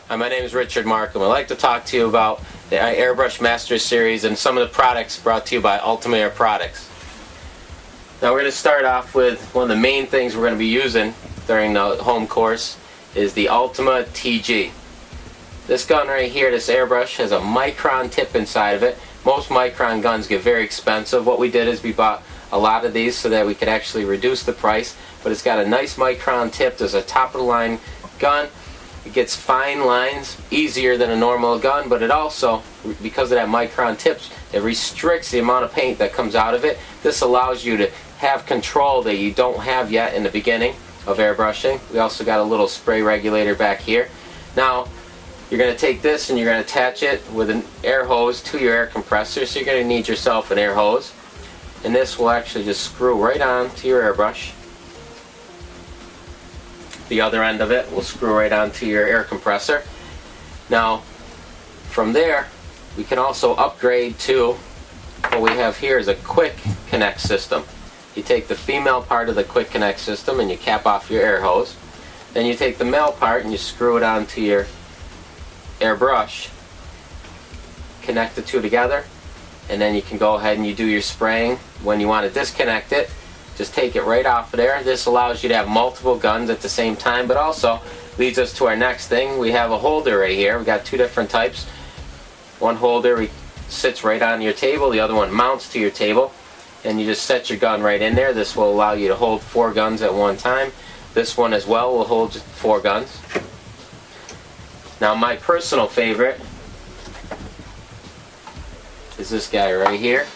Hi, my name is Richard Markham. I'd like to talk to you about the Airbrush Master Series and some of the products brought to you by Ultima Air Products. Now we're going to start off with one of the main things we're going to be using during the home course is the Ultima TG. This gun right here, this airbrush, has a micron tip inside of it. Most micron guns get very expensive. What we did is we bought a lot of these so that we could actually reduce the price, but it's got a nice micron tip. There's a top of the line gun. It gets fine lines easier than a normal gun, but it also, because of that micron tips, it restricts the amount of paint that comes out of it. This allows you to have control that you don't have yet in the beginning of airbrushing. We also got a little spray regulator back here. Now you're going to take this and you're going to attach it with an air hose to your air compressor, so you're going to need yourself an air hose, and this will actually just screw right on to your airbrush. The other end of it will screw right onto your air compressor. Now from there we can also upgrade to what we have here is a quick connect system. You take the female part of the quick connect system and you cap off your air hose. Then you take the male part and you screw it onto your airbrush, connect the two together, and then you can go ahead and you do your spraying. When you want to disconnect it, just take it right off of there. This allows you to have multiple guns at the same time, but also leads us to our next thing. We have a holder right here. We've got two different types. One holder sits right on your table, the other one mounts to your table, and you just set your gun right in there. This will allow you to hold 4 guns at one time. This one as well will hold 4 guns. Now my personal favorite is this guy right here.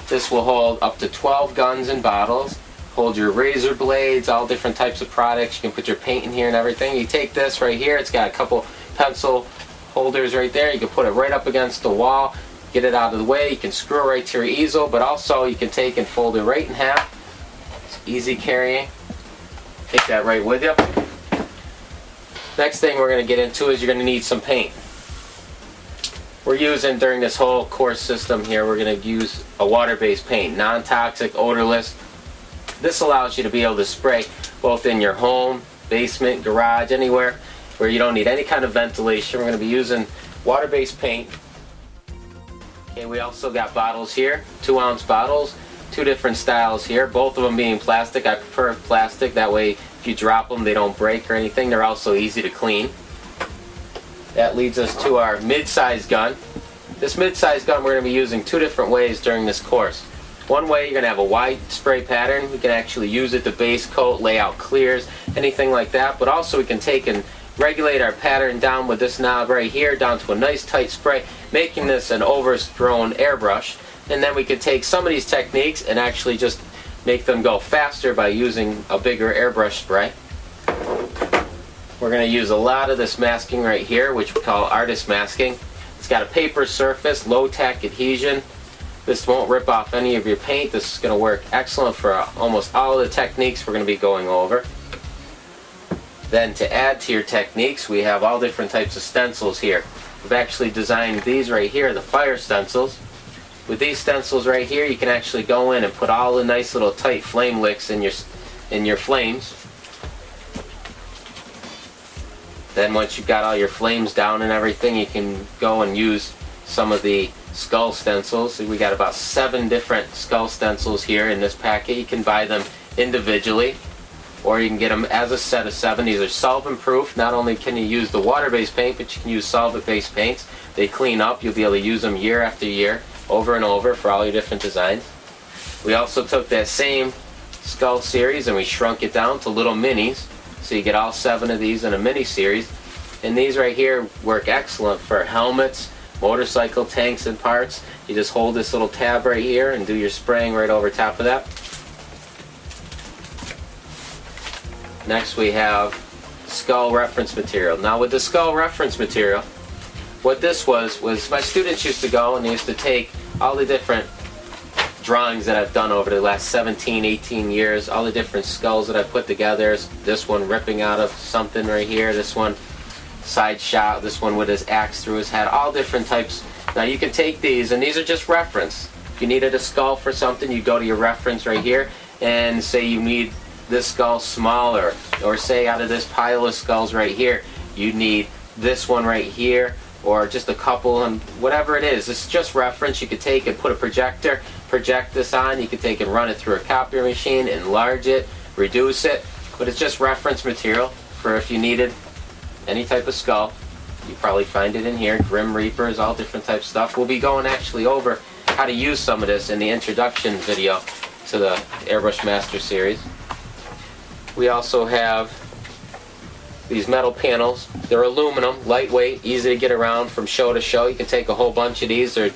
This will hold up to 12 guns and bottles, hold your razor blades, all different types of products. You can put your paint in here and everything. You take this right here, it's got a couple pencil holders right there. You can put it right up against the wall, get it out of the way. You can screw it right to your easel, but also you can take and fold it right in half. It's easy carrying. Take that right with you. Next thing we're going to get into is you're going to need some paint. We're using, during this whole course system here, we're going to use a water-based paint, non-toxic, odorless. This allows you to be able to spray both in your home, basement, garage, anywhere where you don't need any kind of ventilation. We're going to be using water-based paint. Okay, we also got bottles here, 2-ounce bottles, 2 different styles here, both of them being plastic. I prefer plastic, that way if you drop them they don't break or anything. They're also easy to clean. That leads us to our mid-size gun. This mid-size gun we're going to be using 2 different ways during this course. One way, you're going to have a wide spray pattern. We can actually use it to base coat, lay out clears, anything like that. But also we can take and regulate our pattern down with this knob right here down to a nice tight spray, making this an overthrown airbrush. And then we could take some of these techniques and actually just make them go faster by using a bigger airbrush spray. We're going to use a lot of this masking right here, which we call artist masking. It's got a paper surface, low tack adhesion. This won't rip off any of your paint. This is going to work excellent for almost all of the techniques we're going to be going over. Then to add to your techniques, we have all different types of stencils here. We've actually designed these right here, the fire stencils. With these stencils right here, you can actually go in and put all the nice little tight flame licks in your flames. Then once you've got all your flames down and everything, you can go and use some of the skull stencils. We got about 7 different skull stencils here in this packet. You can buy them individually, or you can get them as a set of 7. These are solvent-proof. Not only can you use the water-based paint, but you can use solvent-based paints. They clean up. You'll be able to use them year after year, over and over, for all your different designs. We also took that same skull series and we shrunk it down to little minis. So you get all 7 of these in a mini series. And these right here work excellent for helmets, motorcycle tanks and parts. You just hold this little tab right here and do your spraying right over top of that. Next we have skull reference material. Now with the skull reference material, what this was my students used to go and they used to take all the different drawings that I've done over the last 17, 18 years, all the different skulls that I've put together. This one ripping out of something right here, this one side shot, this one with his axe through his head, all different types. Now you can take these, and these are just reference. If you needed a skull for something, you go to your reference right here, and say you need this skull smaller, or say out of this pile of skulls right here, you need this one right here, or just a couple, and whatever it is. It's just reference. You could take and put a projector, project this on. You could take and run it through a copy machine, enlarge it, reduce it, but it's just reference material for if you needed any type of skull. You probably find it in here. Grim Reapers, all different types of stuff. We'll be going actually over how to use some of this in the introduction video to the Airbrush Master Series. We also have these metal panels. They're aluminum, lightweight, easy to get around from show to show. You can take a whole bunch of these. They're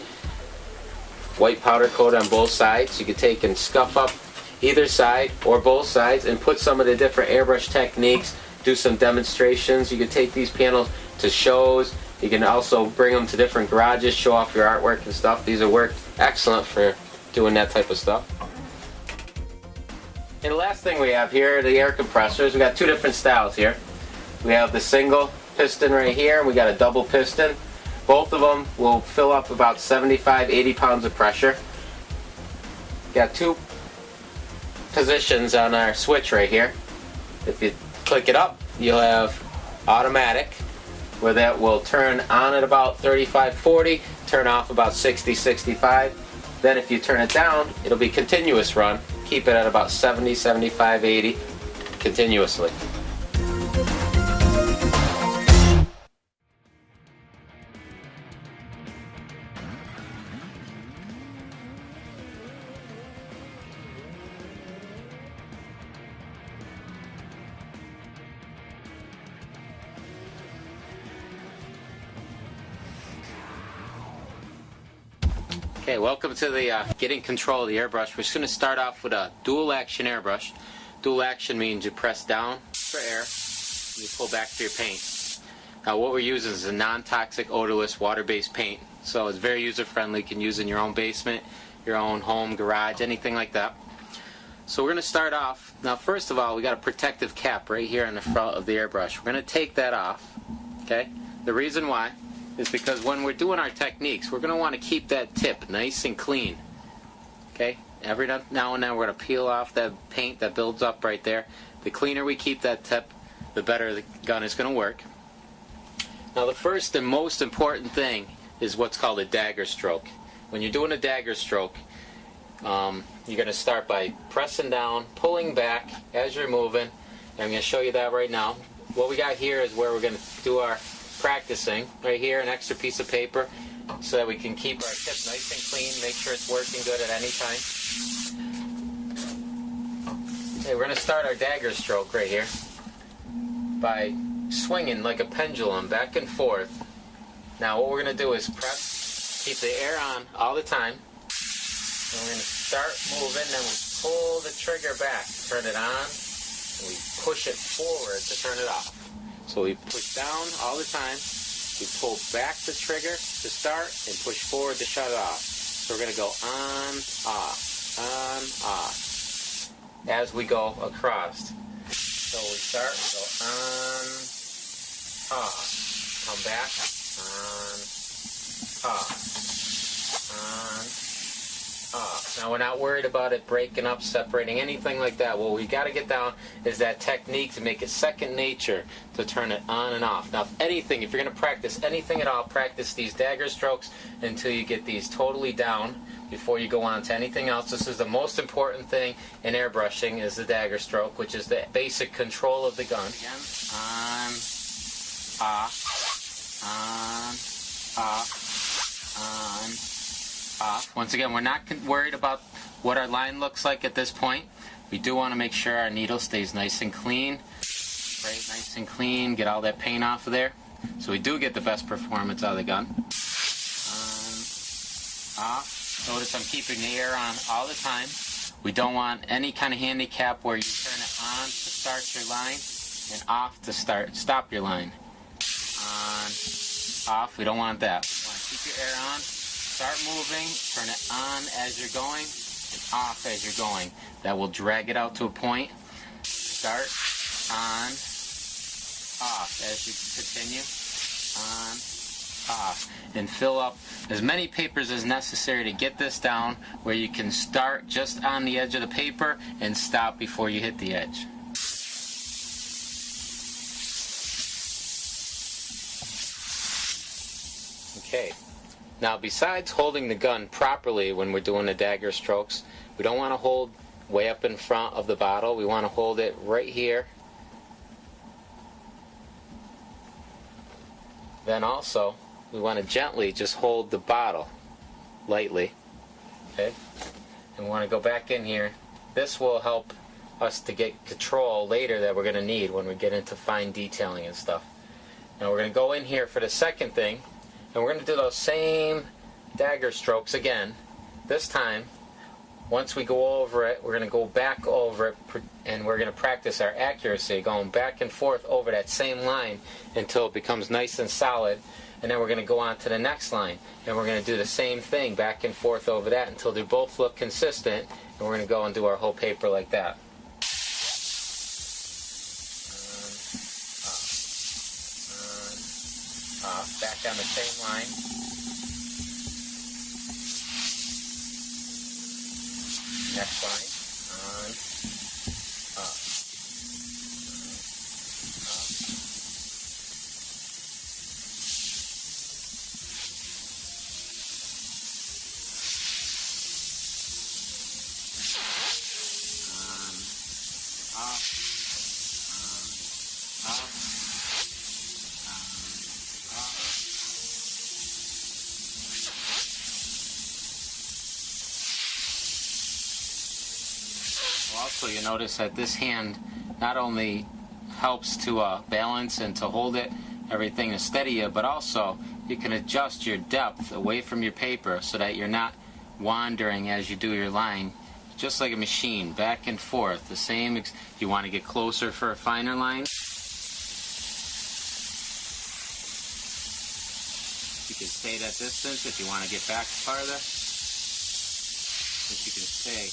white powder coat on both sides. You can take and scuff up either side or both sides and put some of the different airbrush techniques, do some demonstrations. You can take these panels to shows. You can also bring them to different garages, show off your artwork and stuff. These have worked excellent for doing that type of stuff. And the last thing we have here are the air compressors. We've got two different styles here. We have the single piston right here, and we got a double piston. Both of them will fill up about 75-80 pounds of pressure. Got two positions on our switch right here. If you click it up, you'll have automatic, where that will turn on at about 35-40, turn off about 60-65. Then if you turn it down, it'll be continuous run. Keep it at about 70-75-80 continuously. Okay, welcome to the getting control of the airbrush. We're just going to start off with a dual action airbrush. Dual action means you press down for air, and you pull back for your paint. Now what we're using is a non-toxic, odorless, water-based paint. So it's very user-friendly. You can use it in your own basement, your own home, garage, anything like that. So we're going to start off. Now first of all, we got a protective cap right here on the front of the airbrush. We're going to take that off. Okay? The reason why is because when we're doing our techniques, we're going to want to keep that tip nice and clean. Okay? Every now and then we're going to peel off that paint that builds up right there. The cleaner we keep that tip, the better the gun is going to work. Now the first and most important thing is what's called a dagger stroke. When you're doing a dagger stroke, you're going to start by pressing down, pulling back as you're moving. And I'm going to show you that right now. What we got here is where we're going to do our practicing. Right here, an extra piece of paper so that we can keep our tip nice and clean, make sure it's working good at any time. Okay, we're going to start our dagger stroke right here by swinging like a pendulum back and forth. Now what we're going to do is press, keep the air on all the time. And we're going to start moving, then we pull the trigger back, turn it on, and we push it forward to turn it off. So we push down all the time, we pull back the trigger to start, and push forward to shut it off. So we're going to go on, off, as we go across. So we start, go on, off, come back, on, off, on, off. Now we're not worried about it breaking up, separating, anything like that. What we got to get down is that technique to make it second nature to turn it on and off. Now if you're going to practice anything at all, practice these dagger strokes until you get these totally down before you go on to anything else. This is the most important thing in airbrushing, is the dagger stroke, which is the basic control of the gun. Again, on, off, on, off, on, off. Once again, we're not worried about what our line looks like at this point. We do want to make sure our needle stays nice and clean. Right, nice and clean, get all that paint off of there. So we do get the best performance out of the gun. Off. Notice I'm keeping the air on all the time. We don't want any kind of handicap where you turn it on to start your line and off to stop your line. On, off, we don't want that. We want to keep your air on. Start moving, turn it on as you're going, and off as you're going. That will drag it out to a point. Start, on, off as you continue. On, and fill up as many papers as necessary to get this down where you can start just on the edge of the paper and stop before you hit the edge. Okay, now besides holding the gun properly when we're doing the dagger strokes, we don't want to hold way up in front of the bottle. We want to hold it right here. Then also, we want to gently just hold the bottle lightly. Okay? And we want to go back in here. This will help us to get control later that we're going to need when we get into fine detailing and stuff. Now we're going to go in here for the second thing, and we're going to do those same dagger strokes again. This time, once we go over it, we're going to go back over it, and we're going to practice our accuracy, going back and forth over that same line until it becomes nice and solid. And then we're going to go on to the next line, and we're going to do the same thing back and forth over that until they both look consistent, and we're going to go and do our whole paper like that. Back on the same line. Next line, on, up, Also, you notice that this hand not only helps to balance and to hold it, everything is steady, but also you can adjust your depth away from your paper so that you're not wandering as you do your line, just like a machine, back and forth. The same. If you want to get closer for a finer line, you can stay that distance. If you want to get back farther, but you can stay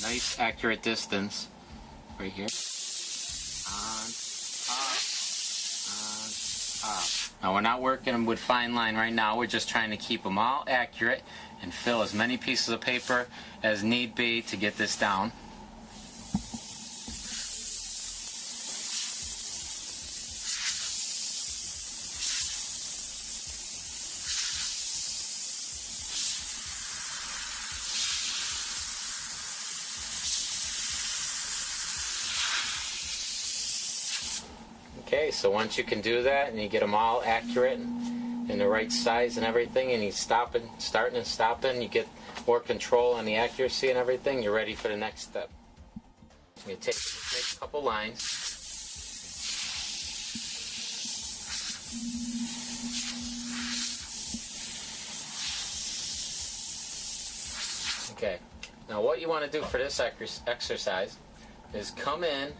nice accurate distance right here. On, up. Now we're not working with fine line right now. We're just trying to keep them all accurate and fill as many pieces of paper as need be to get this down. Okay, so once you can do that and you get them all accurate and in the right size and everything, and you starting and stopping, you get more control on the accuracy and everything, you're ready for the next step. You make a couple lines. Okay, now what you want to do for this exercise is come in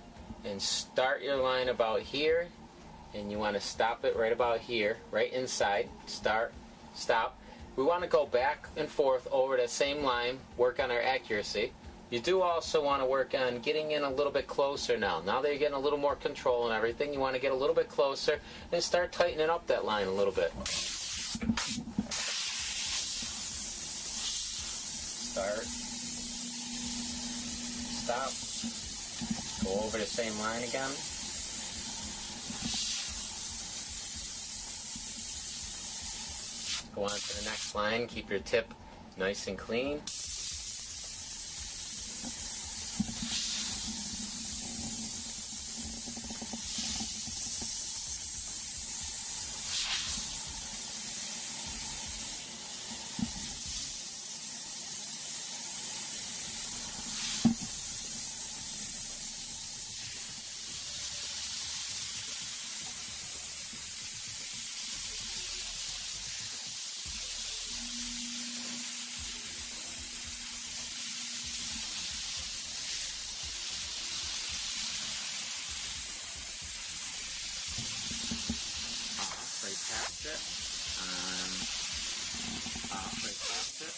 and start your line about here, and you want to stop it right about here, right inside. Start, stop. We want to go back and forth over that same line, work on our accuracy. You do also want to work on getting in a little bit closer now. Now that you're getting a little more control and everything, you want to get a little bit closer and start tightening up that line a little bit. Start, stop. Go over the same line again. Go on to the next line. Keep your tip nice and clean. Right past it, right past it.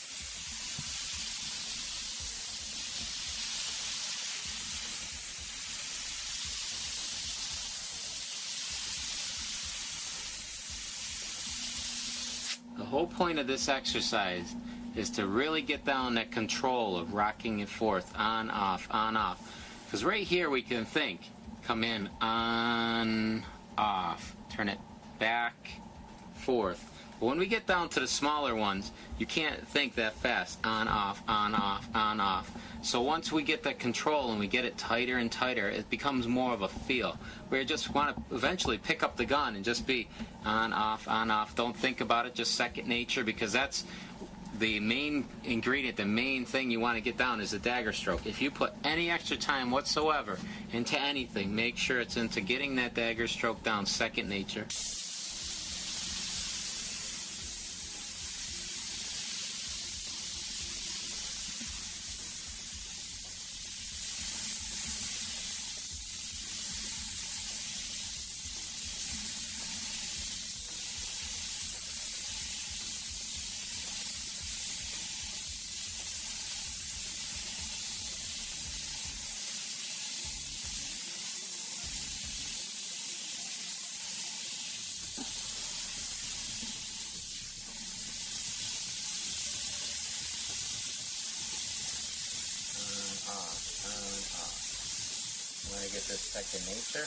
The whole point of this exercise is to really get down that control of rocking it forth, on, off, on, off. Because right here we can think, come in, on, off, turn it back, forth. But when we get down to the smaller ones, you can't think that fast, on, off, on, off, on, off. So once we get that control and we get it tighter and tighter, it becomes more of a feel. Where you just want to eventually pick up the gun and just be on, off, on, off. Don't think about it, just second nature, because that's the main ingredient, the main thing you want to get down is the dagger stroke. If you put any extra time whatsoever into anything, make sure it's into getting that dagger stroke down second nature. You want to get this second nature.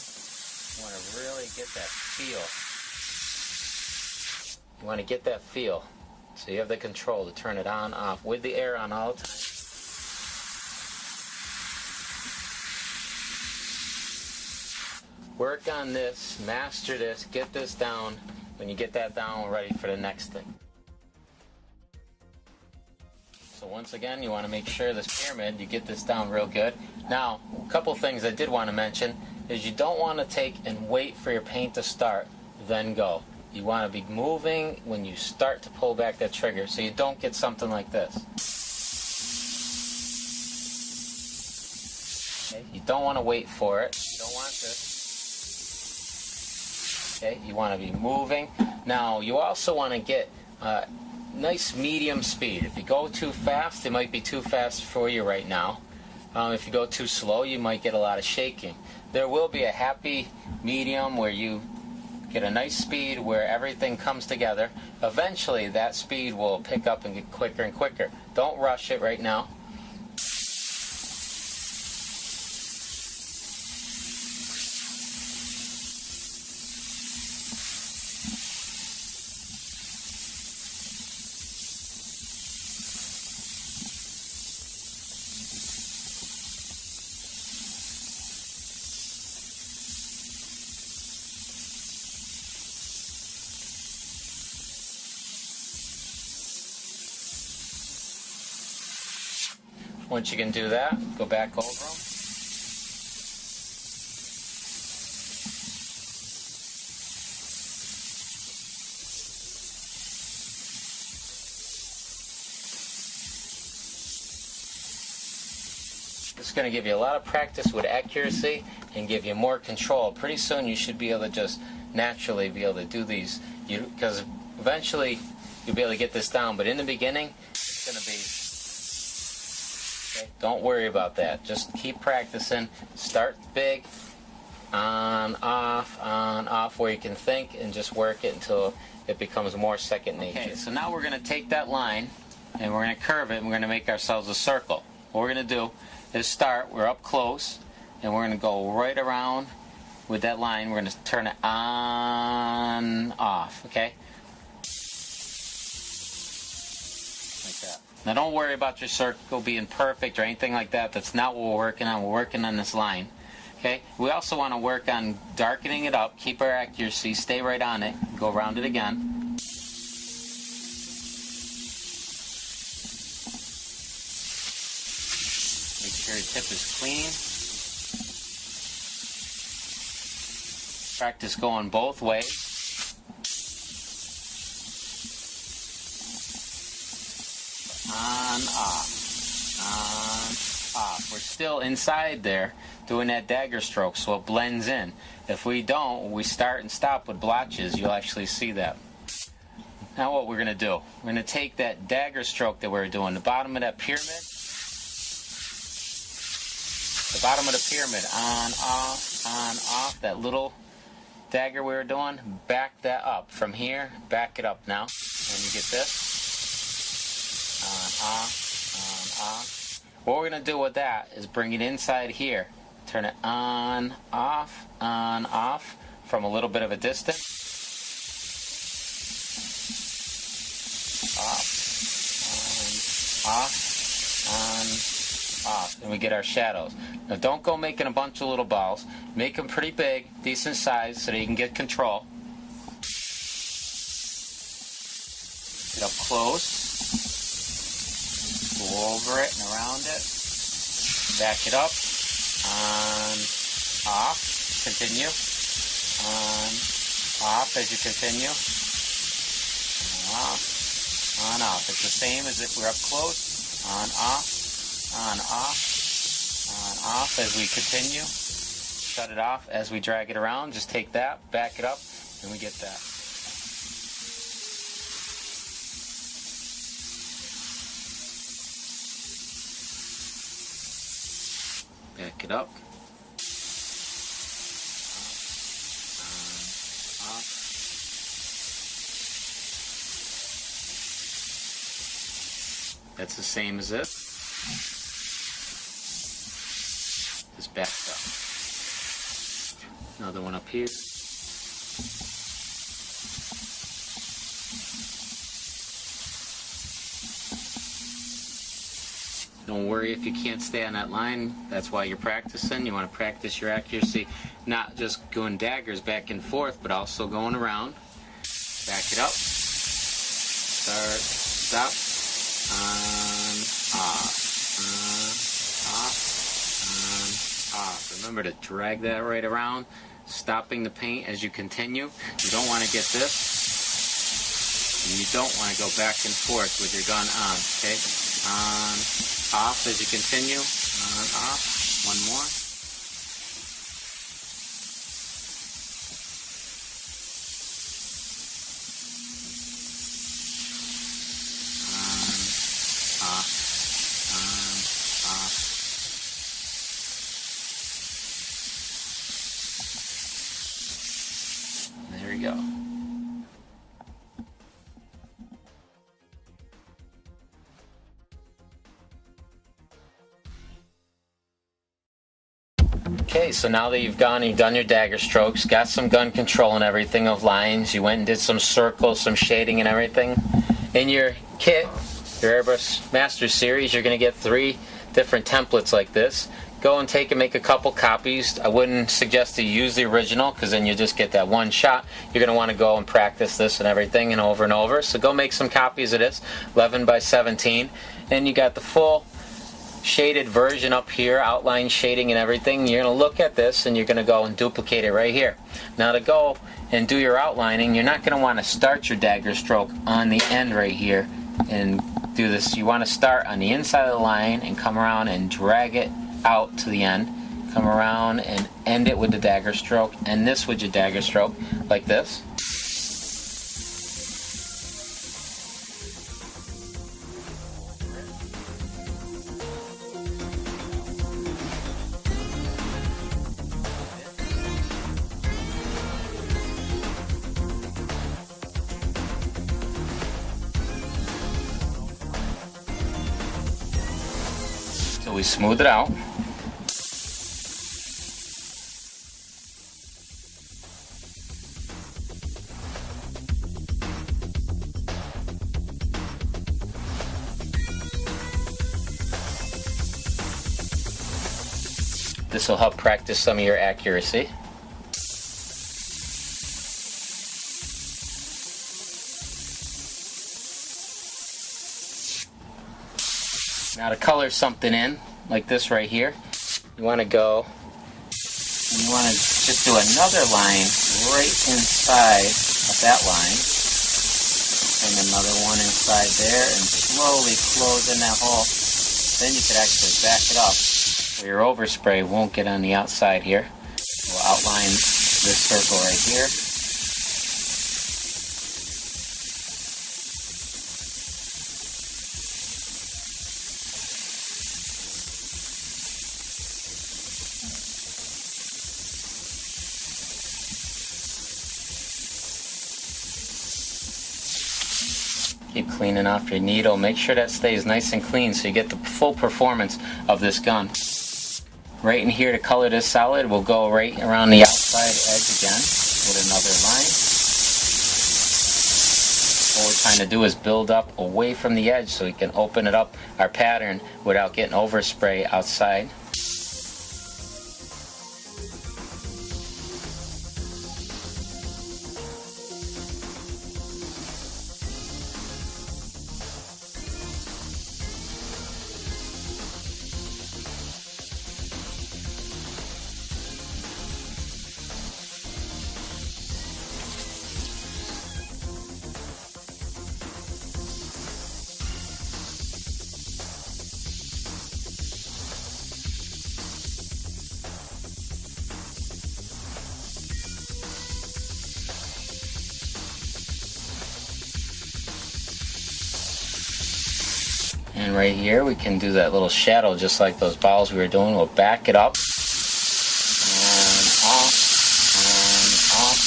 You want to really get that feel. You want to get that feel. So you have the control to turn it on, off, with the air on all the time. Work on this, master this, get this down. When you get that down, we're ready for the next thing. So once again, you want to make sure this pyramid, you get this down real good. Now, a couple things I did want to mention is you don't want to take and wait for your paint to start, then go. You want to be moving when you start to pull back that trigger so you don't get something like this. Okay? You don't want to wait for it. You don't want this. Okay? You want to be moving. Now, you also want to get nice medium speed. If you go too fast, it might be too fast for you right now. If you go too slow, you might get a lot of shaking. There will be a happy medium where you get a nice speed where everything comes together. Eventually, that speed will pick up and get quicker and quicker. Don't rush it right now. Once you can do that, go back over them. It's going to give you a lot of practice with accuracy and give you more control. Pretty soon you should be able to just naturally be able to do these, because eventually you'll be able to get this down, but in the beginning it's going to be... Okay, don't worry about that. Just keep practicing. Start big, on, off, where you can think, and just work it until it becomes more second nature. Okay, so now we're going to take that line and we're going to curve it and we're going to make ourselves a circle. What we're going to do is start, we're up close, and we're going to go right around with that line. We're going to turn it on, off, okay? Like that. Now don't worry about your circle being perfect or anything like that. That's not what we're working on. We're working on this line. Okay? We also want to work on darkening it up, keep our accuracy, stay right on it, go around it again. Make sure your tip is clean. Practice going both ways. On, off, on, off. We're still inside there doing that dagger stroke, so it blends in. If we don't, we start and stop with blotches, you'll actually see that. Now what we're going to do, we're going to take that dagger stroke that we were doing, the bottom of that pyramid, on, off, that little dagger we were doing, back that up. From here, back it up now. And you get this. On, off. What we're going to do with that is bring it inside here. Turn it on, off, from a little bit of a distance. Off, on, off. And we get our shadows. Now don't go making a bunch of little balls. Make them pretty big, decent size, so that you can get control. Get up close. Go over it and around it. Back it up. On, off. Continue. On, off as you continue. Off. On, off. It's the same as if we're up close. On, off. On, off. On, off as we continue. Shut it off as we drag it around. Just take that, back it up, and we get that. Back it up. Off. That's the same as this. Just back it up. Another one up here. Don't worry if you can't stay on that line. That's why you're practicing. You want to practice your accuracy, not just going daggers back and forth, but also going around. Back it up. Start, stop. On, off. Off. On, off. Remember to drag that right around, stopping the paint as you continue. You don't want to get this, and you don't want to go back and forth with your gun on. Okay? On. Off as you continue. On, off. One more. On, off. On, off. There we go. Okay, so now that you've gone and you've done your dagger strokes, got some gun control and everything of lines, you went and did some circles, some shading and everything. In your kit, your Airbrush Master Series, you're going to get 3 different templates like this. Go and take and make a couple copies. I wouldn't suggest to use the original because then you just get that one shot. You're going to want to go and practice this and everything and over. So go make some copies of this, 11 by 17. And you got the full shaded version up here, outline shading and everything. You're going to look at this and you're going to go and duplicate it right here. Now to go and do your outlining, you're not going to want to start your dagger stroke on the end right here and do this. You want to start on the inside of the line and come around and drag it out to the end. Come around and end it with the dagger stroke, and this with your dagger stroke, like this. So we smooth it out. This will help practice some of your accuracy. Now to color something in, like this right here, you want to go and you want to just do another line right inside of that line. And another one inside there and slowly close in that hole. Then you could actually back it up where your overspray won't get on the outside here. We'll outline this circle right here. Keep cleaning off your needle. Make sure that stays nice and clean so you get the full performance of this gun. Right in here to color this solid, we'll go right around the outside edge again with another line. What we're trying to do is build up away from the edge so we can open it up our pattern without getting overspray outside. And right here we can do that little shadow just like those balls we were doing. We'll back it up and off and off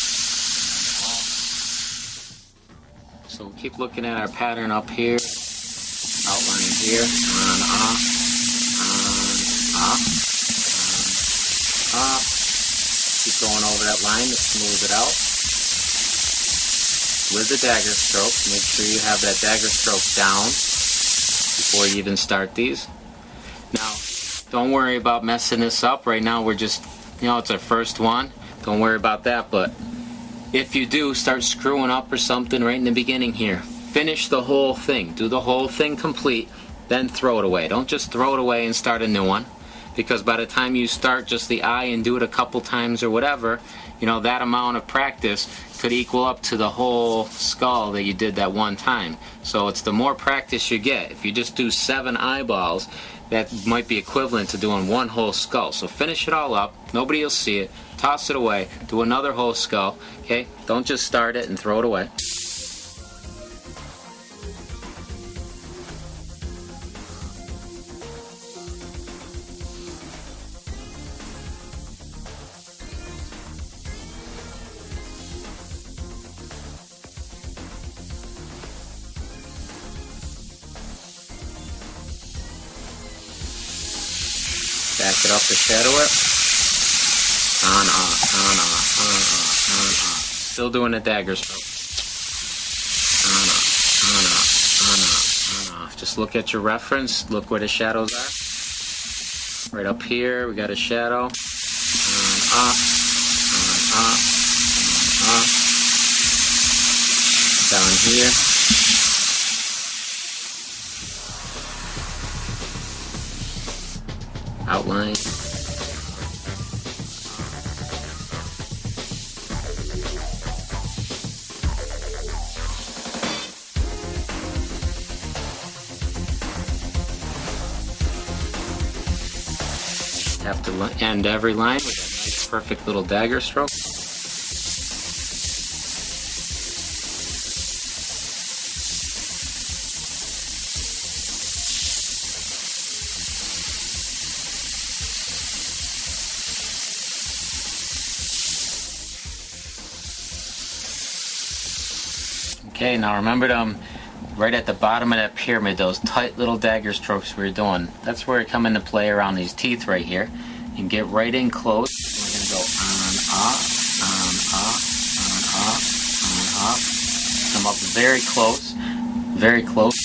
and off. So we'll keep looking at our pattern up here, outline here, on, off, on, off. Keep going over that line to smooth it out. With the dagger stroke, make sure you have that dagger stroke down before you even start these. Now, don't worry about messing this up. Right now we're just, it's our first one. Don't worry about that, but if you do start screwing up or something right in the beginning here, finish the whole thing. Do the whole thing complete, then throw it away. Don't just throw it away and start a new one, because by the time you start just the eye and do it a couple times or whatever, that amount of practice could equal up to the whole skull that you did that one time. So it's the more practice you get. If you just do 7 eyeballs, that might be equivalent to doing one whole skull. So finish it all up, nobody will see it, toss it away, do another whole skull, okay? Don't just start it and throw it away. Back it up to shadow it. On, off, on, off, on, off, on, off. Still doing the dagger stroke. On, off, on, off, on, off, on, off. Just look at your reference. Look where the shadows are. Right up here, we got a shadow. On, off, on, off, on, off. Down here. Outline. Have to end every line with a nice perfect little dagger stroke. Okay, now remember them right at the bottom of that pyramid, those tight little dagger strokes we were doing. That's where it come into play around these teeth right here. You can get right in close. We're going to go on, off, on, off, on, off, on, off. Come up very close, very close.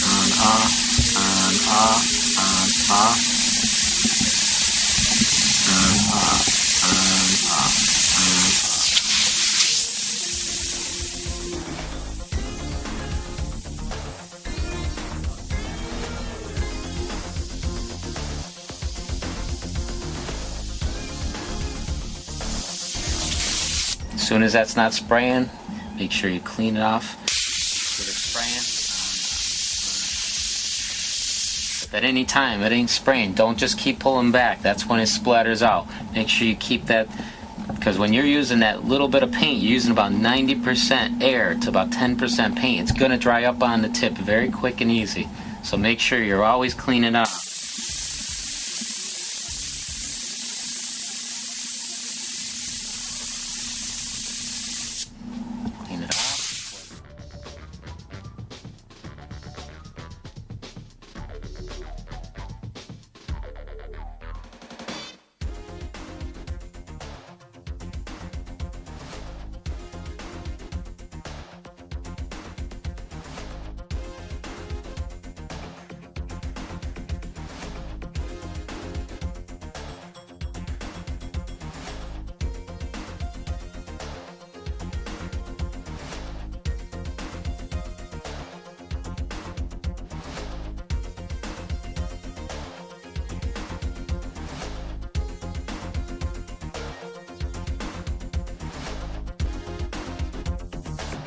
On, off, on, off, on, off. On, off, on, off, on, off. As soon as that's not spraying, make sure you clean it off. Get it spraying. If at any time it ain't spraying, don't just keep pulling back. That's when it splatters out. Make sure you keep that, because when you're using that little bit of paint, you're using about 90% air to about 10% paint. It's going to dry up on the tip very quick and easy. So make sure you're always cleaning up.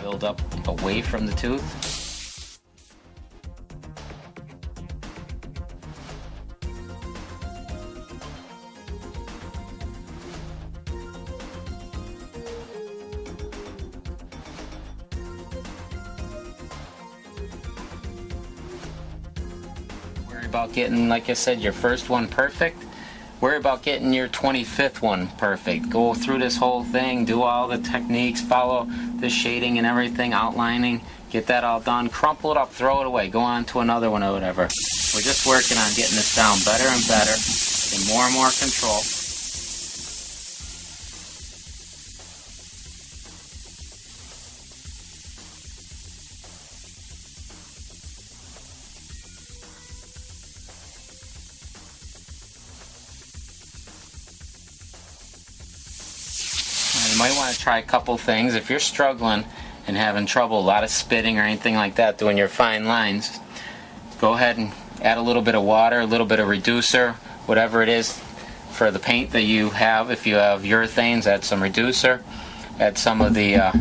build up away from the tooth. Worry about getting, like I said, your first one perfect. Worry about getting your 25th one perfect. Go through this whole thing, do all the techniques, follow the shading and everything, outlining, get that all done, crumple it up, throw it away, go on to another one or whatever. We're just working on getting this down better and better, and more control. You might want to try a couple things. If you're struggling and having trouble, a lot of spitting or anything like that, doing your fine lines, go ahead and add a little bit of water, a little bit of reducer, whatever it is for the paint that you have. If you have urethanes, add some reducer. Add some of the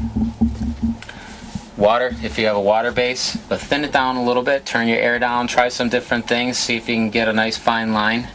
water if you have a water base, but thin it down a little bit, turn your air down, try some different things, see if you can get a nice fine line.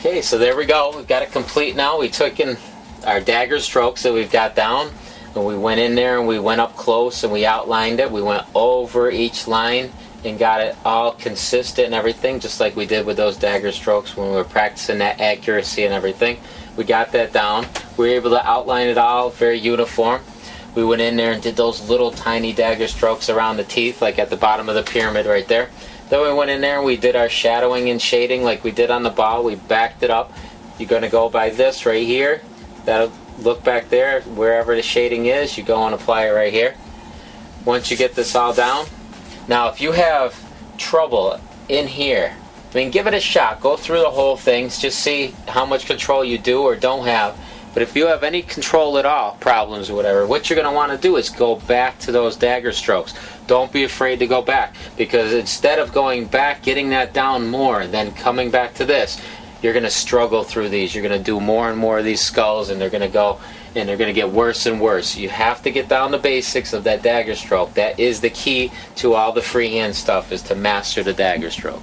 Okay, so there we go. We've got it complete now. We took in our dagger strokes that we've got down, and we went in there and we went up close and we outlined it. We went over each line and got it all consistent and everything, just like we did with those dagger strokes when we were practicing that accuracy and everything. We got that down. We were able to outline it all very uniform. We went in there and did those little tiny dagger strokes around the teeth, like at the bottom of the pyramid right there. Then we went in there and we did our shadowing and shading like we did on the ball. We backed it up. You're going to go by this right here. That'll look back there. Wherever the shading is, you go and apply it right here. Once you get this all down. Now if you have trouble in here, I mean, give it a shot. Go through the whole thing. Just see how much control you do or don't have. But if you have any control at all, problems or whatever, what you're going to want to do is go back to those dagger strokes. Don't be afraid to go back, because instead of going back, getting that down more, then coming back to this, you're going to struggle through these. You're going to do more and more of these skulls, and they're going to go, and they're going to get worse and worse. You have to get down the basics of that dagger stroke. That is the key to all the freehand stuff, is to master the dagger stroke.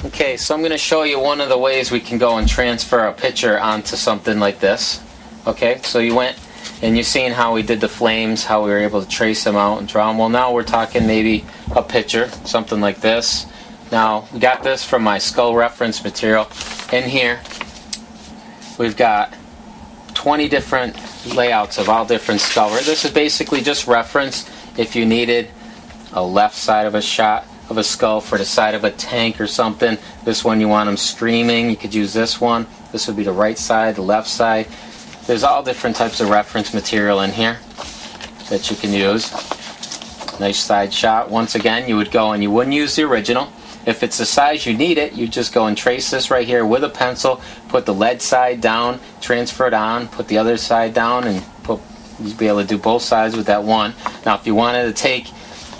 Okay, so I'm going to show you one of the ways we can go and transfer a picture onto something like this. Okay, so you went and you've seen how we did the flames, how we were able to trace them out and draw them. Well, now we're talking maybe a picture, something like this. Now, we got this from my skull reference material. In here, we've got 20 different layouts of all different skull. This is basically just reference if you needed a left side of a shot of a skull for the side of a tank or something. This one you want them streaming, you could use this one. This would be the right side, the left side. There's all different types of reference material in here that you can use. Nice side shot. Once again, you would go and you wouldn't use the original. If it's the size you need it, you just go and trace this right here with a pencil, put the lead side down, transfer it on, put the other side down, and you'd be able to do both sides with that one. Now if you wanted to take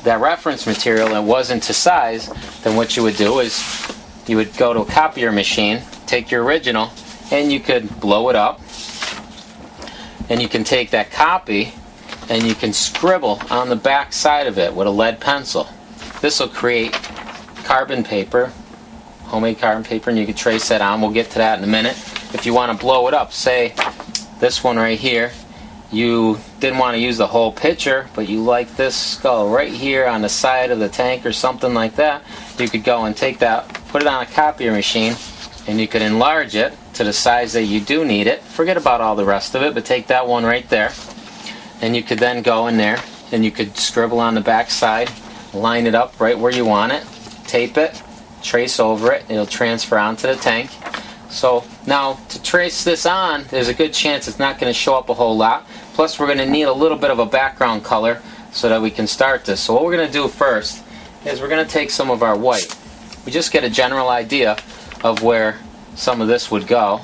that reference material and wasn't to size, then what you would do is you would go to a copier machine, take your original, and you could blow it up, and you can take that copy and you can scribble on the back side of it with a lead pencil. This will create carbon paper, homemade carbon paper, and you can trace that on. We'll get to that in a minute. If you want to blow it up, say this one right here, you didn't want to use the whole picture, but you like this skull right here on the side of the tank or something like that, you could go and take that, put it on a copier machine, and you could enlarge it to the size that you do need it. Forget about all the rest of it, but take that one right there, and you could then go in there and you could scribble on the back side, line it up right where you want it, tape it, trace over it, it'll transfer onto the tank. So now to trace this on, there's a good chance it's not going to show up a whole lot. Plus we're going to need a little bit of a background color so that we can start this. So what we're going to do first is we're going to take some of our white. We just get a general idea of where some of this would go,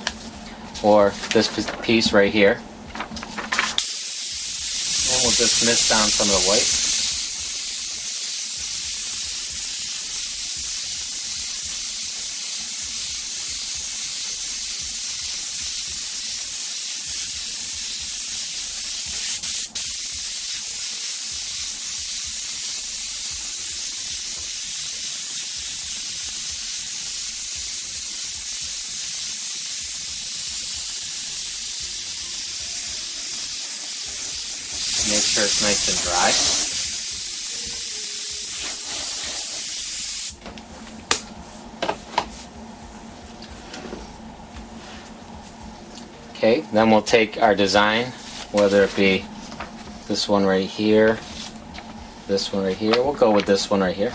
or this piece right here. And we'll just mist down some of the white. Make sure it's nice and dry. Okay, then we'll take our design, whether it be this one right here, this one right here. We'll go with this one right here.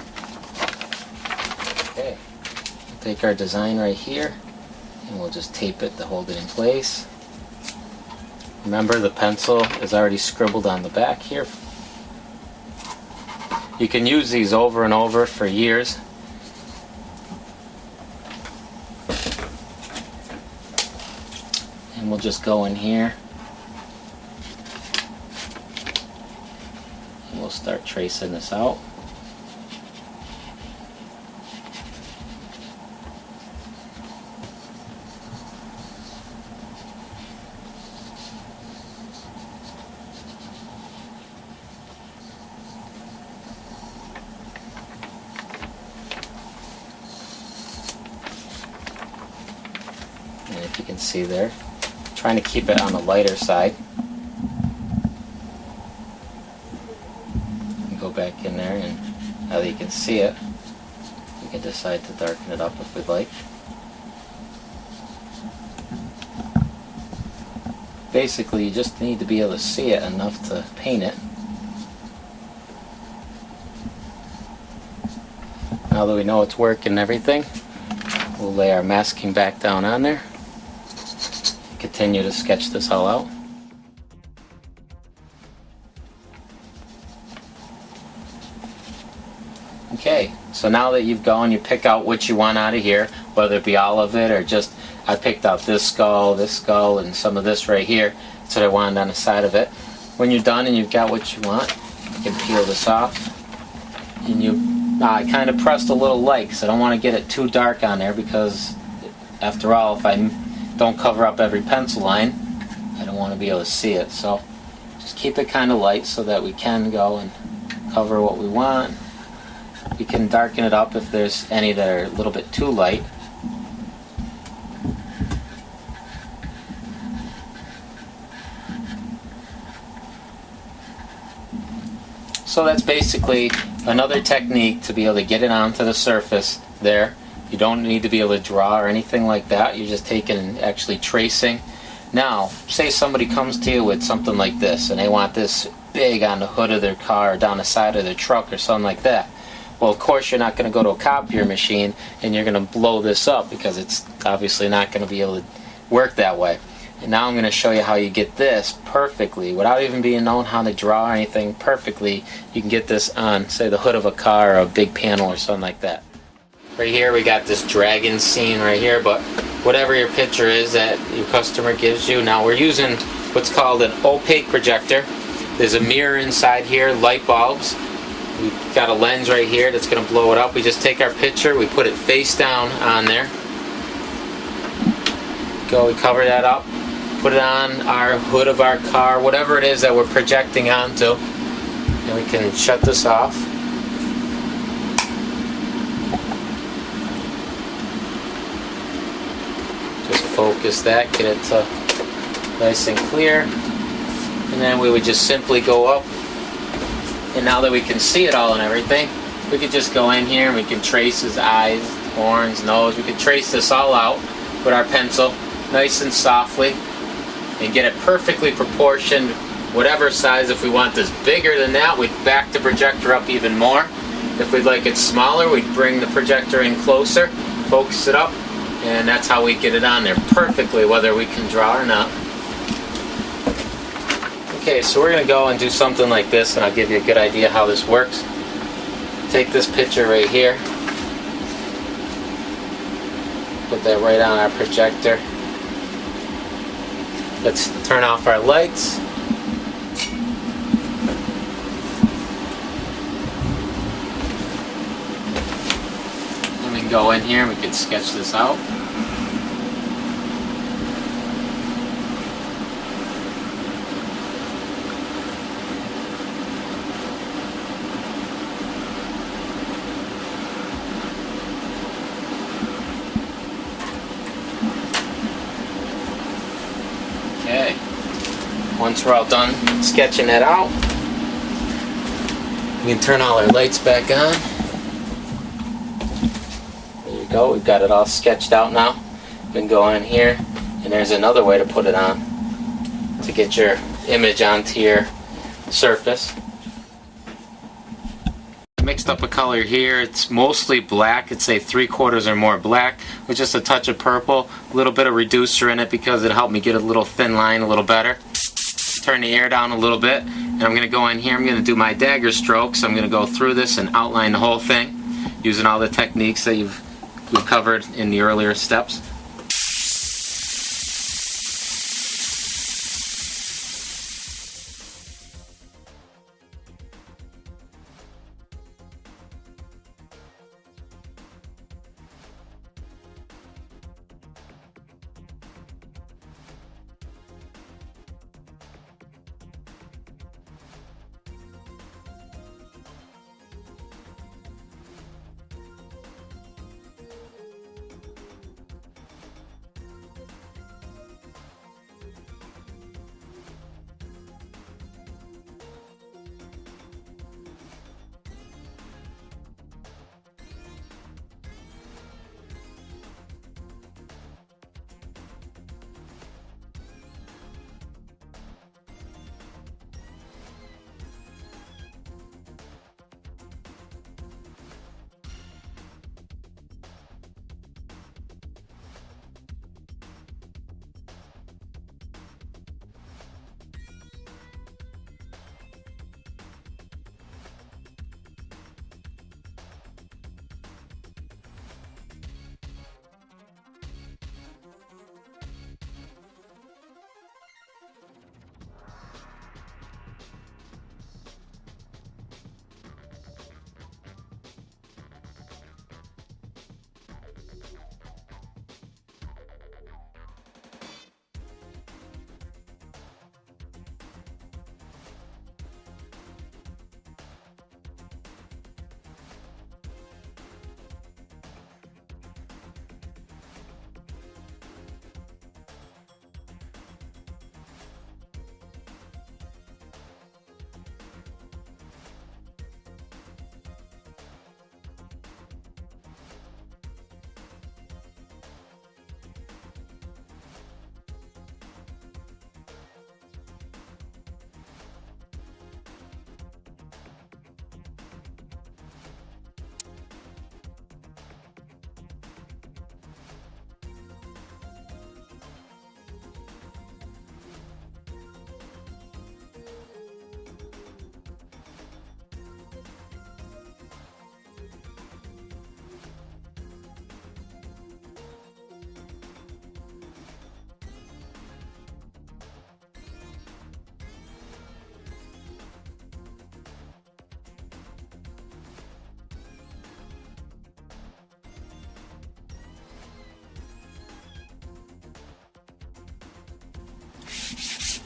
Okay, we'll take our design right here, and we'll just tape it to hold it in place. Remember, the pencil is already scribbled on the back here. You can use these over and over for years. And we'll just go in here. And we'll start tracing this out. if you can see there. Trying to keep it on the lighter side. You can go back in there, and now that you can see it, you can decide to darken it up if we'd like. Basically, you just need to be able to see it enough to paint it. Now that we know it's working and everything, we'll lay our masking back down on there. Continue to sketch this all out. Okay, so now that you've gone, you pick out what you want out of here, whether it be all of it or just, I picked out this skull, and some of this right here. That's what I wanted on the side of it. When you're done and you've got what you want, you can peel this off. And I kind of pressed a little light because I don't want to get it too dark on there, because after all, if I don't cover up every pencil line, I don't want to be able to see it. So just keep it kind of light so that we can go and cover what we want. You can darken it up if there's any that are a little bit too light. So that's basically another technique to be able to get it onto the surface there. You don't need to be able to draw or anything like that. You're just taking and actually tracing. Now, say somebody comes to you with something like this and they want this big on the hood of their car or down the side of their truck or something like that. Well, of course, you're not going to go to a copier machine and you're going to blow this up, because it's obviously not going to be able to work that way. And now I'm going to show you how you get this perfectly, without even being known how to draw or anything perfectly. You can get this on, say, the hood of a car or a big panel or something like that. Right here we got this dragon scene right here, but whatever your picture is that your customer gives you. Now we're using what's called an opaque projector. There's a mirror inside here, light bulbs. We've got a lens right here that's going to blow it up. We just take our picture, we put it face down on there. We cover that up. Put it on our hood of our car, whatever it is that we're projecting onto, and we can shut this off. Just focus that, get it to nice and clear, and then we would just simply go up. And now that we can see it all and everything, we could just go in here and we can trace his eyes, horns, nose. We could trace this all out with our pencil, nice and softly, and get it perfectly proportioned, whatever size. If we want this bigger than that, we'd back the projector up even more. If we'd like it smaller, we'd bring the projector in closer, focus it up, and that's how we get it on there perfectly, whether we can draw or not. Okay, so we're going to go and do something like this, and I'll give you a good idea how this works. Take this picture right here, put that right on our projector. Let's turn off our lights. And we can go in here and we can sketch this out. Okay, once we're all done sketching that out, we can turn all our lights back on. There you go, we've got it all sketched out now. We can go in here, and there's another way to put it on to get your image onto your surface. Mixed up a color here. It's mostly black. It's say 3/4 or more black with just a touch of purple, a little bit of reducer in it because it helped me get a little thin line a little better. Turn the air down a little bit, and I'm going to go in here. I'm going to do my dagger strokes. I'm going to go through this and outline the whole thing using all the techniques that we've covered in the earlier steps.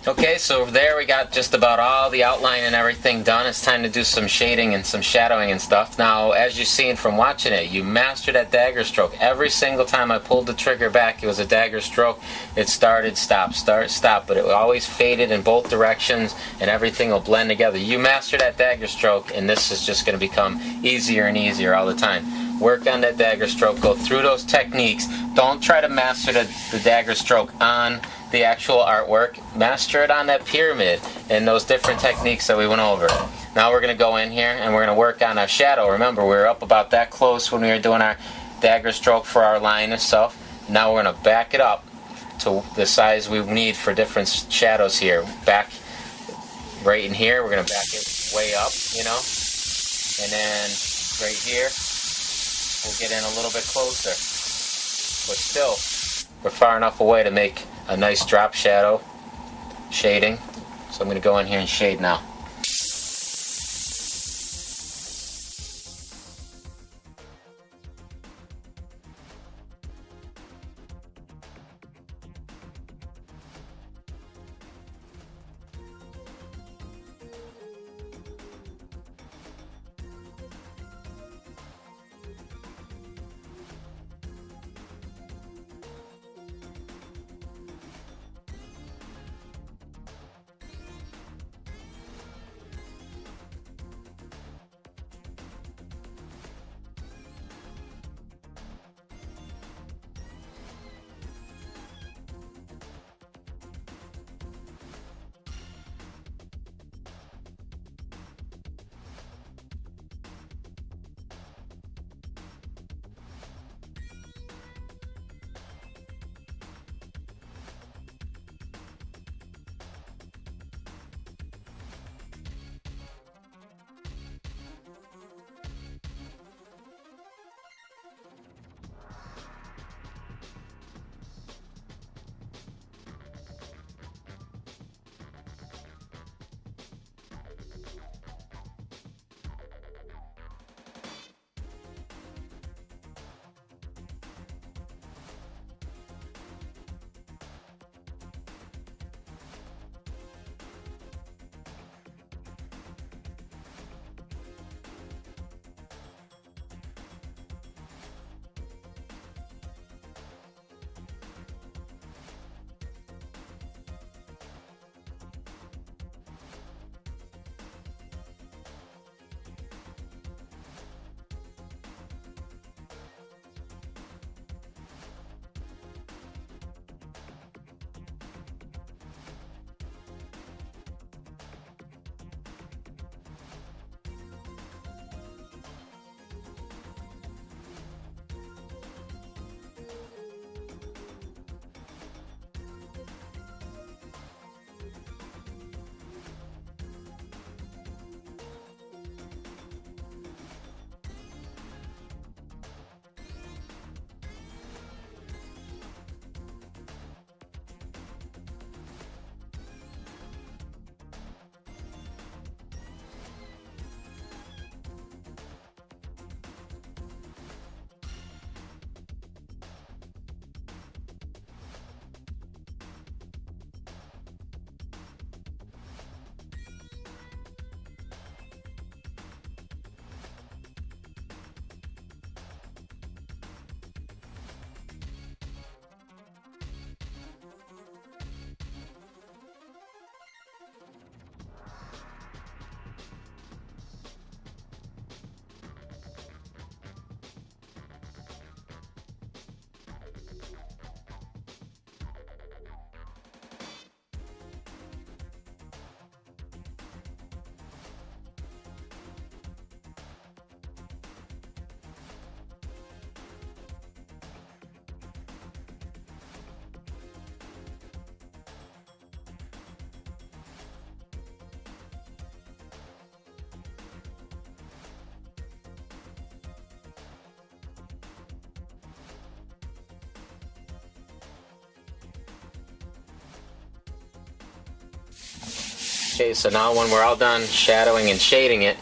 Okay, so there we got just about all the outline and everything done. It's time to do some shading and some shadowing and stuff. Now, as you've seen from watching it, you mastered that dagger stroke. Every single time I pulled the trigger back, it was a dagger stroke. It started, stop, start, stop, but it always faded in both directions and everything will blend together. You master that dagger stroke and this is just going to become easier and easier all the time. Work on that dagger stroke, go through those techniques. Don't try to master the dagger stroke on the actual artwork. Master it on that pyramid and those different techniques that we went over. Now we're going to go in here and we're going to work on our shadow. Remember, we were up about that close when we were doing our dagger stroke for our line itself. Now we're going to back it up to the size we need for different shadows here. Back right in here, we're going to back it way up, you know, and then right here we'll get in a little bit closer, but still we're far enough away to make a nice drop shadow shading. So I'm going to go in here and shade now. Okay, so now when we're all done shadowing and shading it,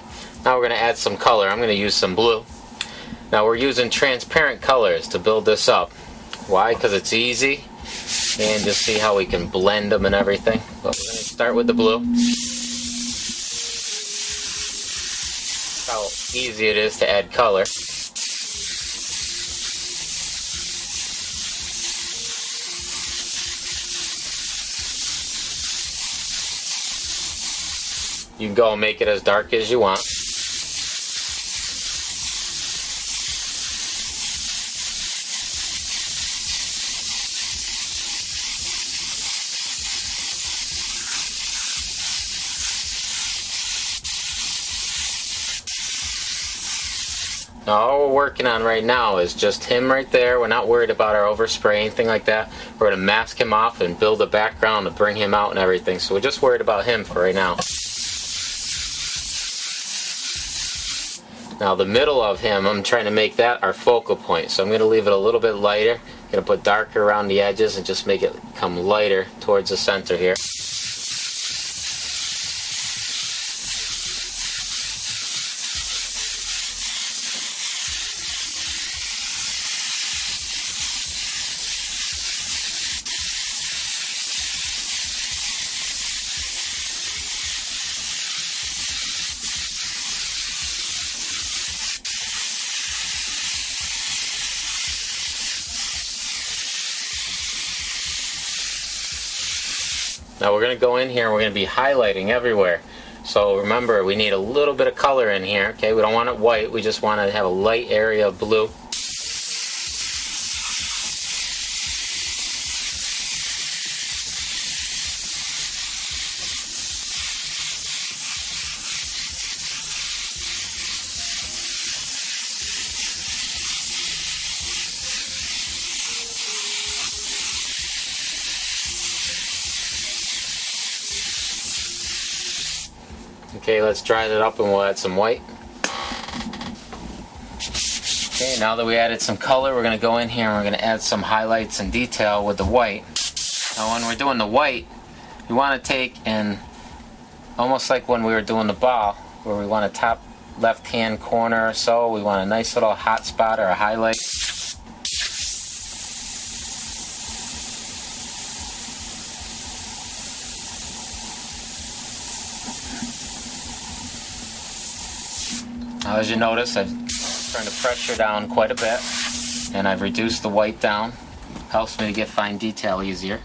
now we're going to add some color. I'm going to use some blue. Now we're using transparent colors to build this up. Why? Because it's easy and just see how we can blend them and everything. But we're going to start with the blue. How easy it is to add color. You can go and make it as dark as you want. Now all we're working on right now is just him right there. We're not worried about our overspray, anything like that. We're going to mask him off and build a background to bring him out and everything. So we're just worried about him for right now. Now the middle of him, I'm trying to make that our focal point. So I'm going to leave it a little bit lighter. I'm going to put darker around the edges and just make it come lighter towards the center here. Now we're going to go in here and we're going to be highlighting everywhere. So remember, we need a little bit of color in here. Okay, we don't want it white, we just want to have a light area of blue. Okay, let's dry that up and we'll add some white. Okay, now that we added some color, we're going to go in here and we're going to add some highlights and detail with the white. Now when we're doing the white, we want to take and, almost like when we were doing the ball, where we want a top left hand corner or so, we want a nice little hot spot or a highlight. Now as you notice, I've turned the pressure down quite a bit and I've reduced the white down. Helps me to get fine detail easier.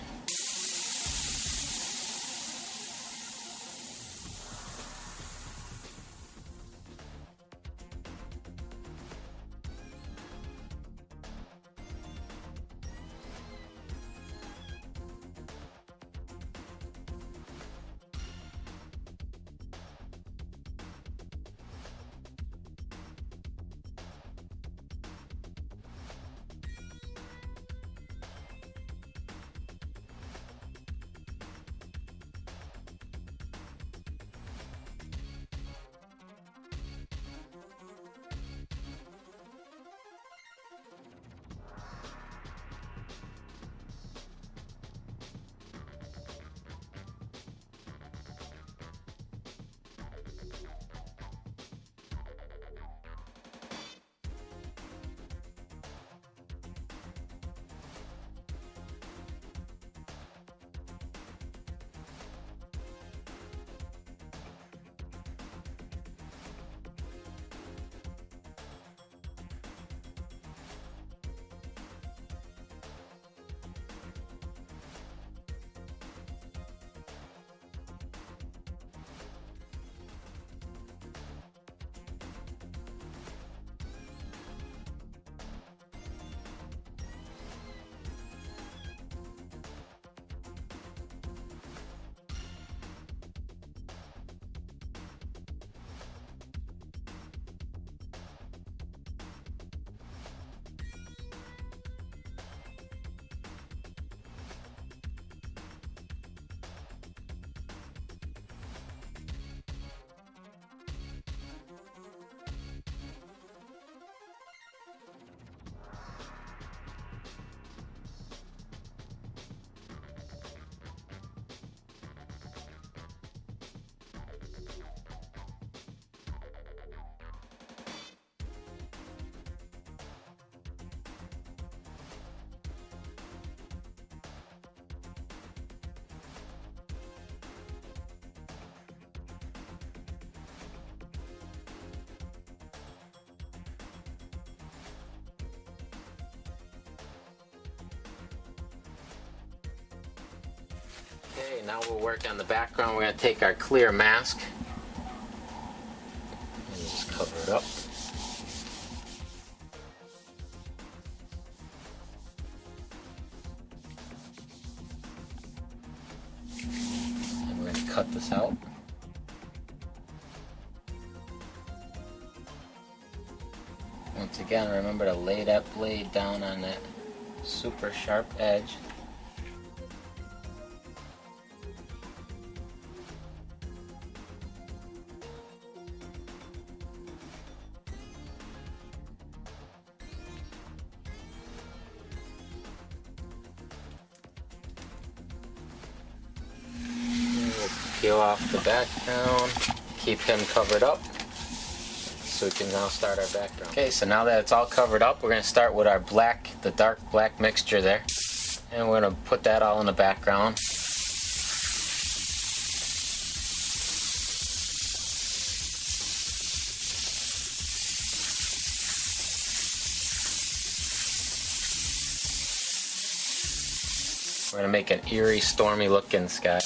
now we'll work on the background. We're going to take our clear mask and just cover it up. And we're going to cut this out. Once again, remember to lay that blade down on that super sharp edge. Peel off the background, keep him covered up, so we can now start our background. Okay, so now that it's all covered up, we're going to start with our black, the dark black mixture there, and we're going to put that all in the background. We're going to make an eerie, stormy looking sky.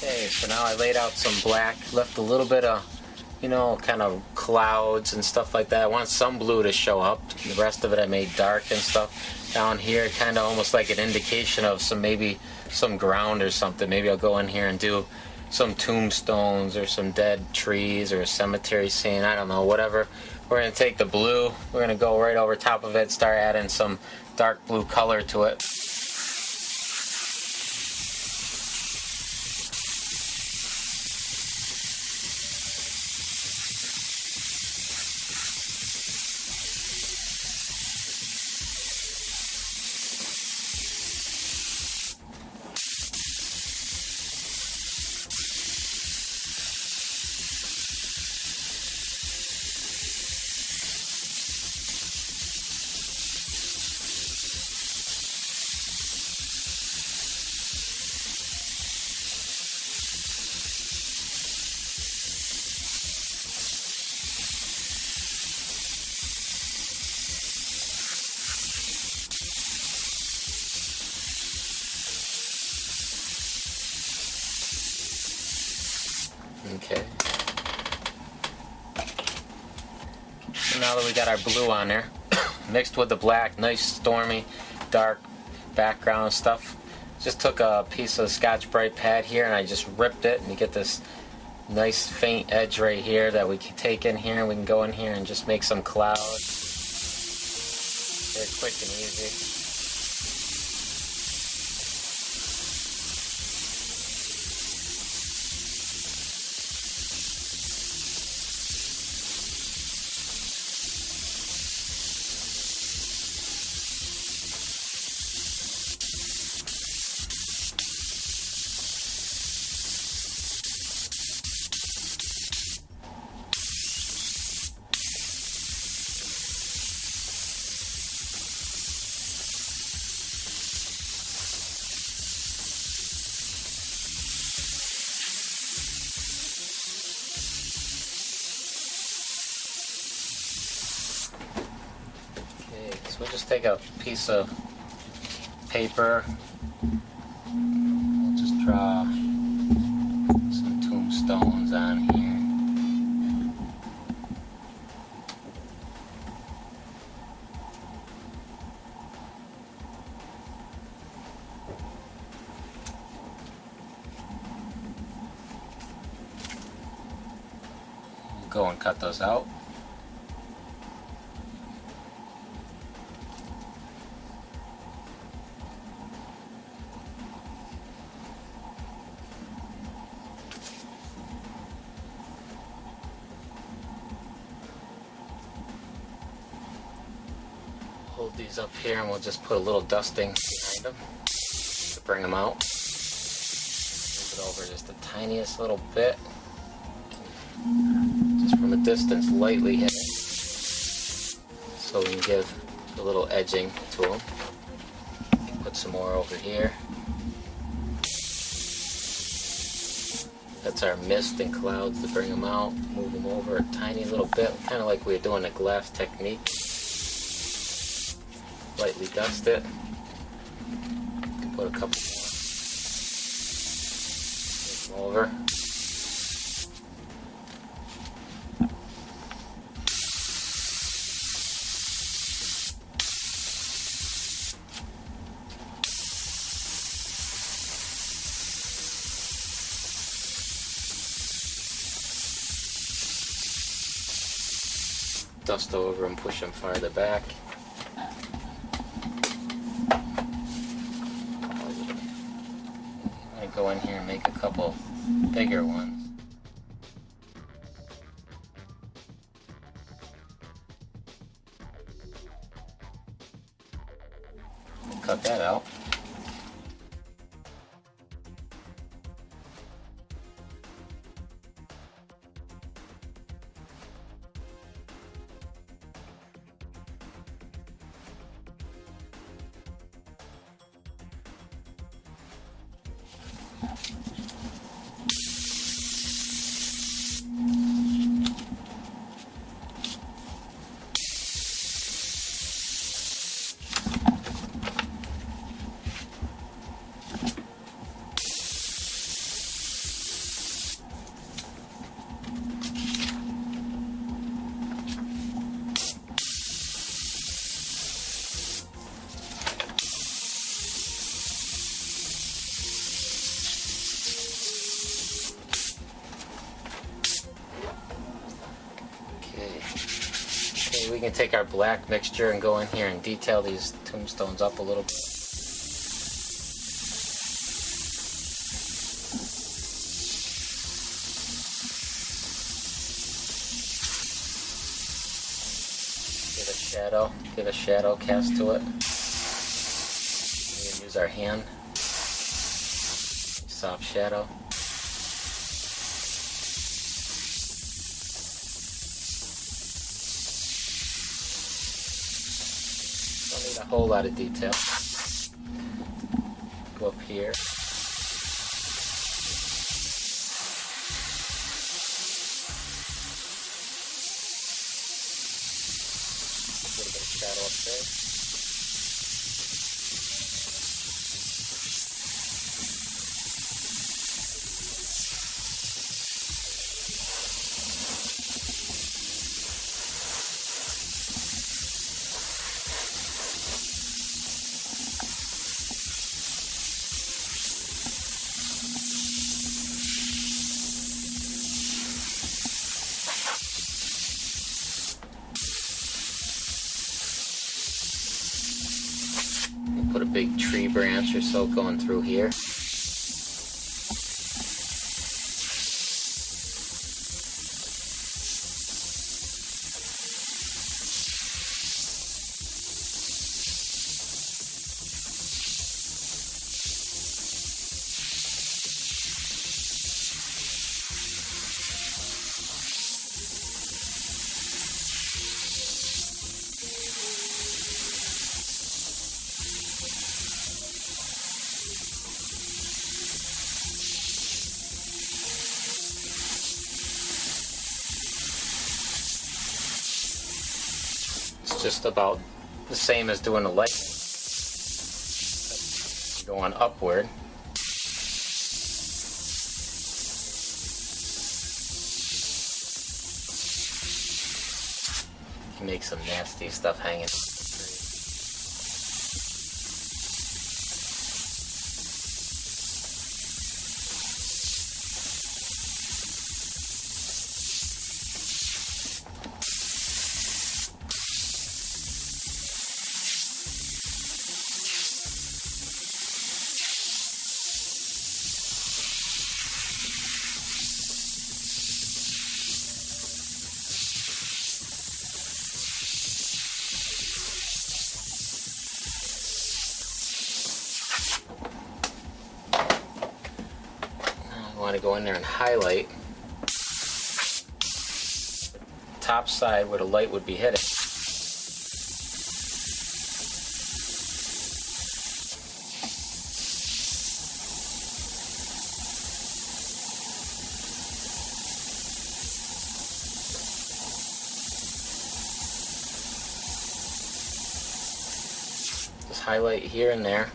Okay, so now I laid out some black, left a little bit of, you know, kind of clouds and stuff like that. I want some blue to show up. The rest of it I made dark and stuff. Down here, kind of almost like an indication of maybe some ground or something. Maybe I'll go in here and do some tombstones or some dead trees or a cemetery scene. I don't know, whatever. We're going to take the blue. We're going to go right over top of it, start adding some dark blue color to it. Okay. So now that we got our blue on there, mixed with the black, nice stormy, dark background stuff, just took a piece of Scotch Brite pad here and I just ripped it, and you get this nice faint edge right here that we can take in here, and we can go in here and just make some clouds. Very quick and easy. just take a piece of paper. We'll just draw some tombstones on here. We'll go and cut those out. Hold these up here and we'll just put a little dusting behind them to bring them out. Move it over just the tiniest little bit. Just from a distance, lightly hit it. So we can give a little edging to them. Put some more over here. That's our mist and clouds to bring them out. Move them over a tiny little bit, kind of like we were doing a glass technique. Lightly dust it. You can put a couple more. Move them over. Dust over and push them farther back. I go in here and make a couple bigger ones. Cut that out. We can take our black mixture and go in here and detail these tombstones up a little bit. Give a shadow cast to it. We can use our hand. Soft shadow. Don't need a whole lot of detail. Go up here. A little bit of shadow up there. Put a big tree branch or so going through here. Just about the same as doing the lightning. Going upward. You can make some nasty stuff hanging. Want to go in there and highlight the top side where the light would be hitting. Just highlight here and there.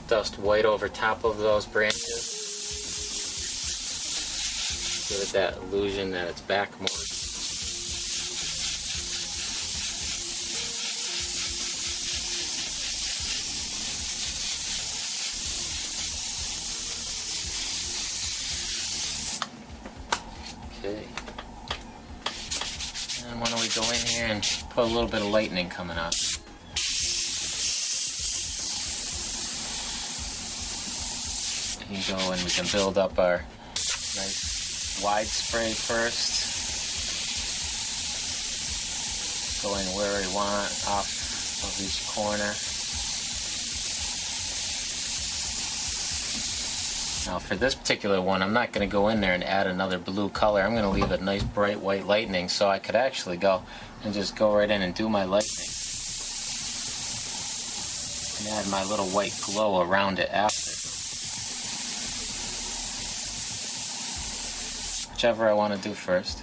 Dust white over top of those branches. Give it that illusion that it's back more. Okay. And why don't we go in here and put a little bit of lightning coming up. We can go and we can build up our nice wide spray first. Going where we want, off of each corner. Now for this particular one, I'm not going to go in there and add another blue color. I'm going to leave a nice bright white lightning so I could actually go and just go right in and do my lightning. And add my little white glow around it after. Whichever I want to do first.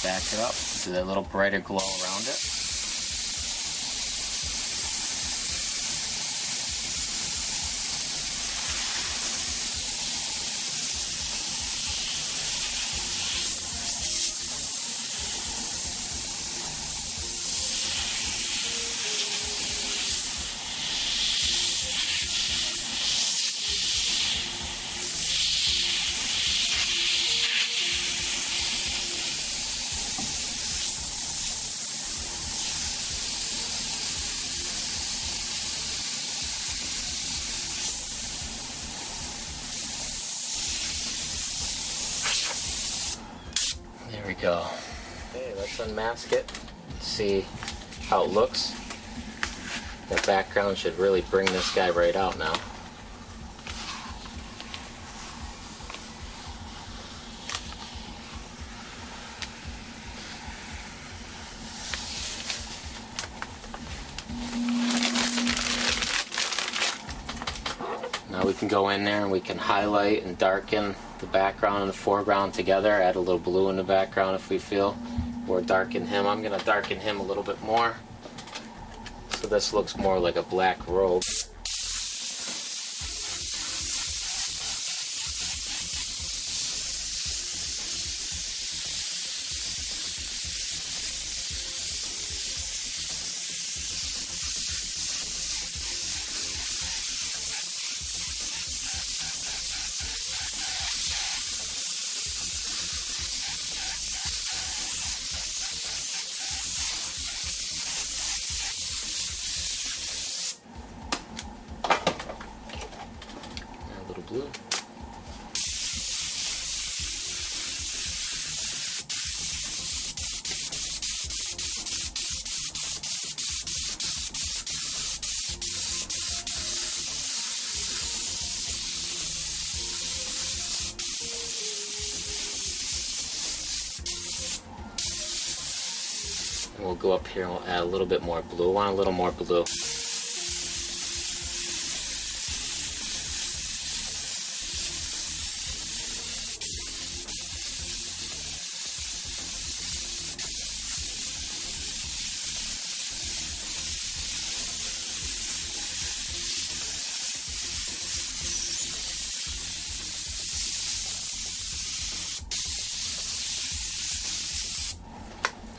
Back it up, do that little brighter glow around it. There we go. Okay, let's unmask it, see how it looks. That background should really bring this guy right out now. Now we can go in there and we can highlight and darken the background and the foreground together, add a little blue in the background if we feel, or darken him. I'm going to darken him a little bit more so this looks more like a black robe. blue. And we'll go up here and we'll add a little bit more blue. I want a little more blue.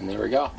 And there we go.